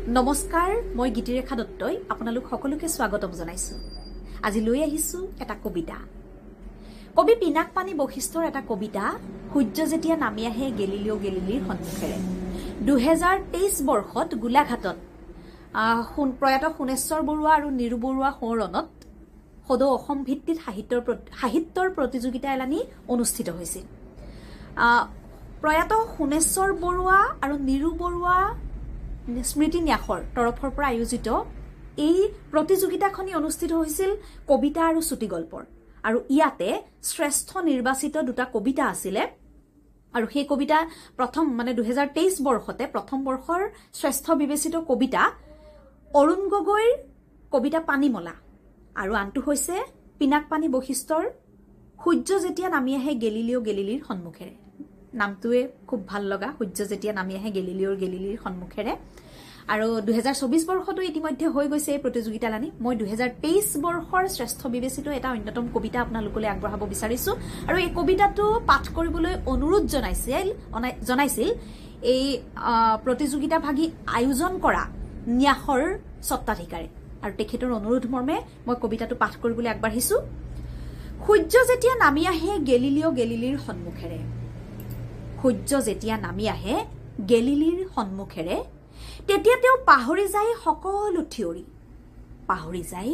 নমস্কাৰ মই গীতিৰেখা দত্তই আপোনালোক সকলোকে স্বাগতম জনাইছো। আজি লৈ আহিছো এটা কবিতা। কবি পিনাকপানি বশিষ্ঠৰ এটা কবিতা সূৰ্য যেতিয়া নামি আহে গেলিলিও গেলিলিৰ সন্মুখেৰে। 2023 বৰ্ষত গোলাঘাটত প্ৰয়াত সোণেশ্বৰ বৰুৱা আৰু নিৰু বৰুৱা সোঁৱৰণত সদৌ অসম ভিত্তিত সাহিত্যৰ প্ৰতিযোগিতা এলানি অনুষ্ঠিত হৈছিল। প্ৰয়াত সোণেশ্বৰ বৰুৱা আৰু নিৰু বৰুৱা স্মৃতি ন্যাসৰ তৰফৰ পৰা আয়োজিত এই প্ৰতিযোগিতাখনি অনুষ্ঠিত হৈছিল কবিতা আৰু চুটি গল্পৰ। আৰু ইয়াতে শ্ৰেষ্ঠ নিৰ্বাচিত দুটা কবিতা আছিলে আৰু সেই কবিতা প্ৰথম 2023 বৰ্ষতে প্ৰথম বৰ্ষৰ শ্ৰেষ্ঠ বিবেচিত কবিতা অৰুণ গগৈৰ কবিতা পানীমলা আৰু আনটো হৈছে পিনাকপানি বশিষ্ঠৰ সূৰ্য যেতিয়া নামি আহে গেলিলিও গেলিলিৰ সন্মুখেৰে। নামটোৱে খুব ভাল লগা, সূৰ্য যেতিয়া নামি আহে গেলিলিওৰ গেলিলিৰ সন্মুখেৰে। আৰু 2024 বৰ্ষতো ইতিমধ্যে হৈ গৈছে এই প্ৰতিযোগিতা লানি। মই 2023 বৰ্ষৰ শ্ৰেষ্ঠ বিবেচিত এটা অন্যতম কবিতা আপোনালোকলৈ আগবঢ়াব বিচাৰিছো আৰু এই কবিতাটো পাঠ কৰিবলৈ অনুৰোধ জনাইছিল এই প্ৰতিযোগিতা ভাগি আয়োজন কৰা ন্যাসৰ স্বত্বাধিকাৰী আৰু তেখেতৰ অনুৰোধ মৰ্মে মই কবিতাটো পাঠ কৰিবলৈ আগবাঢ়িছো। সূৰ্য যেতিয়া নামি আহে গেলিলিও গেলিলিৰ সন্মুখেৰে, সূৰ্য যেতিয়া নামি আহে গেলিলিৰ সন্মুখেৰে, তেতিয়া তেওঁ পাহৰি যায় সকলো থিয়ৰি, পাহৰি যায়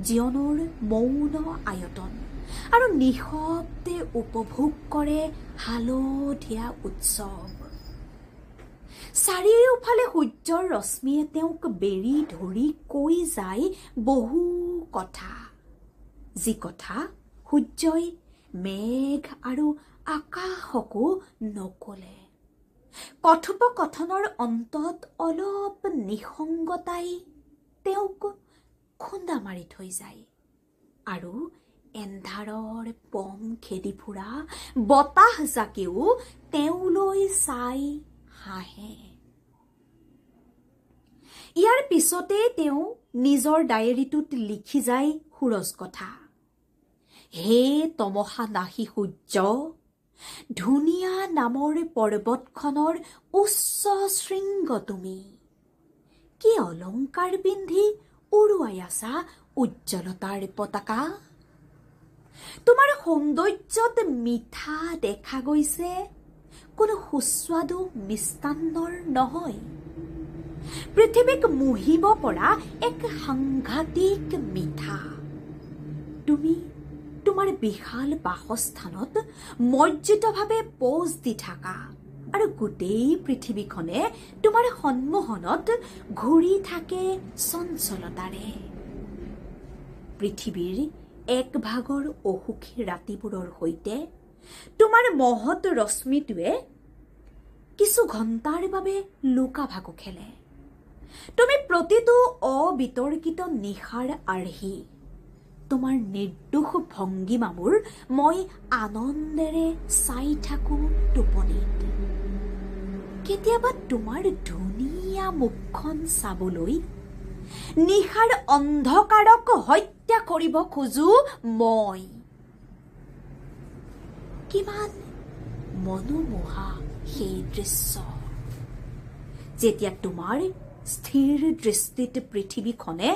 জীৱনৰ মৌন আয়তন আৰু নিশব্দে উপভোগ কৰে হালধীয়া উৎসৱ। চাৰিওফালে সূৰ্যৰ ৰশ্মিয়ে তেওঁক বেৰি ধৰি কৈ যায় বহু কথা, যি কথা সূৰ্যই মেঘ আৰু আকাশকো নকলে। কথোপকথনৰ অন্তত অলপ নিসংগতাই তেওঁক খুন্দা মাৰি থৈ যায় আৰু এন্ধাৰৰ পম খেদি ফুৰা বতাহ জাকেও তেওঁলৈ চাই হাঁহে। ইয়াৰ পিছতে তেওঁ নিজৰ ডায়েৰীটোত লিখি যায় সুৰজ কথা। হে তমসা নাহি সূৰ্য, ধুনীয়া নামৰ পৰ্বতখনৰ উচ্চ শৃংগ তুমি, কি অলংকাৰ পিন্ধি উৰুৱাই আছা উজ্জ্বলতাৰ পতাকা। তোমাৰ সৌন্দৰ্যত মিঠা দেখা গৈছে কোনো সুস্বাদু মিষ্টান্নৰ নহয়, পৃথিৱীক মোহিব পৰা এক সাংঘাতিক মিঠা। তুমি তোমাৰ বিশাল বাসস্থানত মৰ্জিতভাৱে পজ দি থাকা আৰু গোটেই পৃথিৱীখনে তোমাৰ সন্মোহনত ঘূৰি থাকে চঞ্চলতাৰে। পৃথিৱীৰ এক ভাগৰ অসুখী ৰাতিবোৰৰ সৈতে তোমাৰ মহৎ ৰশ্মিটোৱে কিছু ঘণ্টাৰ বাবে লুকা ভাকু খেলে। তুমি প্ৰতিটো অবিতৰ্কিত নিশাৰ আৰ্হি, তোমাৰ নিৰ্দোষ ভংগিমাবোৰ মই আনন্দেৰে চাই থাকো টোপনিত। কেতিয়াবা তোমাৰ ধুনীয়া মুখখন চাবলৈ নিশাৰ অন্ধকাৰক হত্যা কৰিব খোজো মই। কিমান মনোমোহা সেই দৃশ্য, যেতিয়া তোমাৰ স্থিৰ দৃষ্টিত পৃথিৱীখনে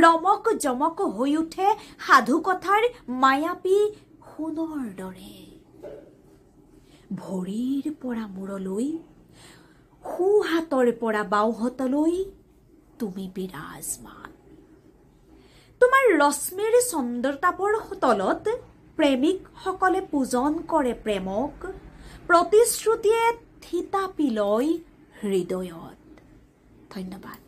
ৰমক জমক হৈ উঠে সাধুকথাৰ মায়াবী সোণৰ দৰে। ভৰিৰ পৰা মূৰলৈ, সোঁহাতৰ পৰা বাওঁহাতলৈ তুমি বিৰাজমান। তোমাৰ ৰশ্মিৰ চন্দ্ৰতাপৰ তলত প্ৰেমিকসকলে পূজন কৰে প্ৰেমক, প্ৰতিশ্ৰুতিয়ে থিতাপি লয় হৃদয়ত। ধন্যবাদ।